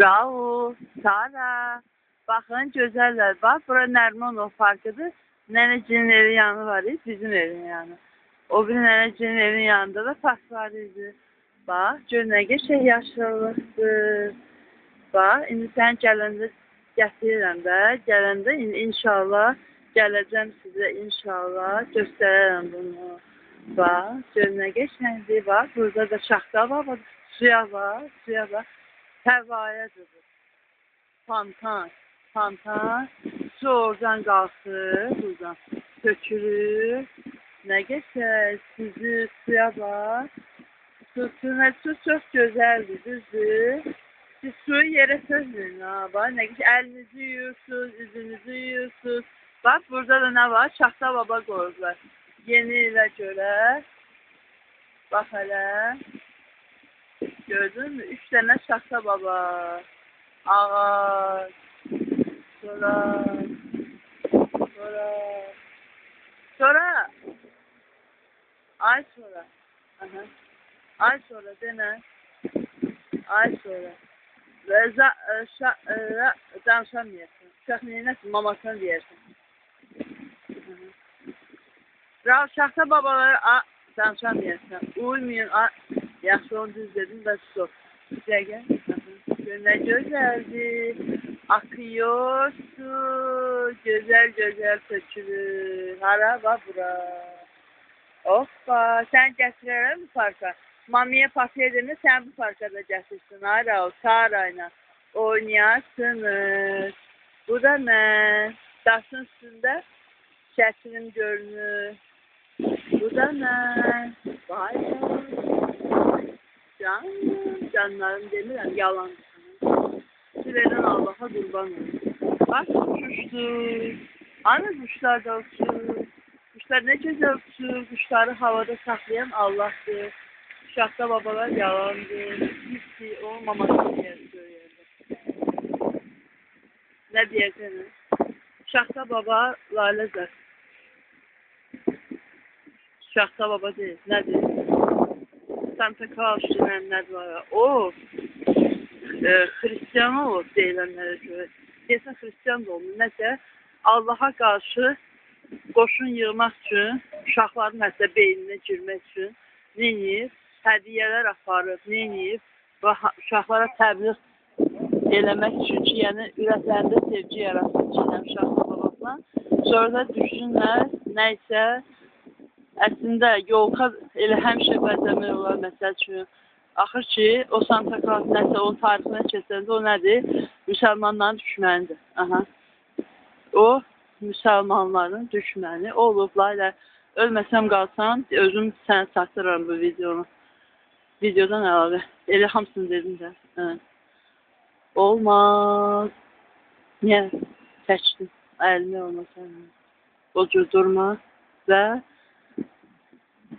Rauf, Sara. Baxın, gözəllər. Bax, bura Nərmanov parkıdır. Nənəcinin evin yanı var idi, bizim evin yanı. O bir nənəcinin evin yanında da park var idi. Bax, gör nə qəşəng yaşıllıqdır. Bax, indi sən gələndə gətirirəm də. Gələndə inşallah gələcəm sizə inşallah göstərərəm bunu. Bax, gör nə qəşəngdir. Bax, burada da şaxta var, suya var, suya var. Həvayədir bu. Fontan, fontan. Su oradan qalxır, buradan tökülür. Nə qəşəng, süzür, suya bax. Su çox gözəldir, düzdür. Siz suyu yerə sözləyin, ha, bax, nə qəşəng, əlinizi yuyursunuz, üzünüzü yuyursunuz. Bax, burada da nə var? Şaxta baba qoyurlar. Yeni ilə görə. Bax hələ. Gördün mü? 3 dənə şaxta baba. Ağac. Sonra. Ay sonra. Aha. Ay sonra dene. Ay sonra. Danışamıyorsun. Uşaq neyinəsin? Mamasına deyərsin. Rav şaxta babaları danışamıyorsun. Uymayın. Yaxşı onu düz dedim de stop. Gəl. Ne güzeldir. Akıyor su. Güzel tökülür. Hara bak bura. Hoppa. Sen gətirərəm mi parka? Mamiye papaya demir, sen bu parka da gətirsin. Hara o Sara'yla oynayarsınız. Bu da ne? Daşın üstünde şəklim görünür. Bu da ne? Vay vay. Canlarım demirəm, yalan. Süreden Allah'a kurban olsun. Bak uçuşdu. Hani kuşlar da uçur. Kuşlar ne güzel uçur. Kuşları havada saklayan Allah'tır. Şaxta babalar yalandır. Hiç olmamasını söylüyorlar. Ne diyeceğim? Şaxta baba Lale'dir. Şaxta baba değil. Ne değil? Santa Claus deyilənlər var. O, Hristiyan olur deyilənlərə görə. Deyəsən, Hristiyan da olmur. Nəsə, Allaha qarşı qoşun yığmaq üçün, uşaqların hətta beyninə girmək üçün neyir? Hədiyyələr aparıb, neyir? Uşaqlara təbliğ eləmək üçün ki, yəni ürəklərində sevgi yaratsın ki, uşaqla babasla. Sonra da düşünlər, nəysə, əslində yolka elə həmişə bəzəmək olar, məsəl üçün. Axır ki, o Santa Claus nəsə onun tarixinə keçəndə o nədir? Müsəlmanların düşmənidir. Aha. O, müsəlmanların düşməni olublar. Elə ölməsəm qalsam, özüm sənə çatdırıram bu videonu. Videodan əlavə. Elə hamısını dedim də. Hə. Olmaz. Niyə? Çəkdim. Əlimi olmasa. O cür durma və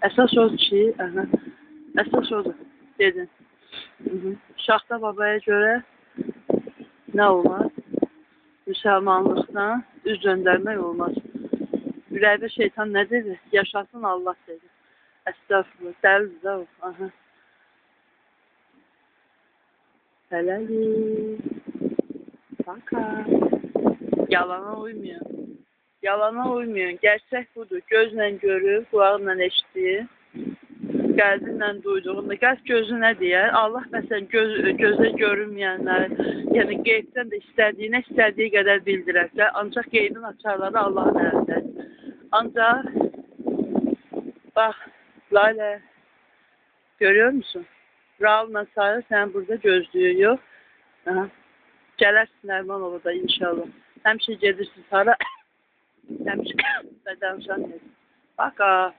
əsas odur ki, əsas odur, dedin. Şaxta babaya görə nə olmaz? Müsəlmanlıqdan üz döndərmək olmaz. Ürəkdə şeytan nə dedi? Yaşasın Allah dedi. Əstəğfurullah, dəlidir də o. Hələlik. Baka. Yalana uymuyor. Yalana uymuyor. Gerçək budur. Gözlə görür, qulağla eşitir, qəlbinlə duyduğunda. Qəlb gözü nə deyər? Allah məsələn gözlə görünməyənlər, yəni qeybdən də istədiyi qədər bildirərsə, ancaq qeybin açarları Allahın əlindədir. Ancaq, bax, Lalə, görüyor musun? Raul'la Sarı sen burada gözlüyor, yox? Gələrsin Nərmanova da inşallah. Həmişə gedirsin Sarı. Həmişə danışan dedim. Baka.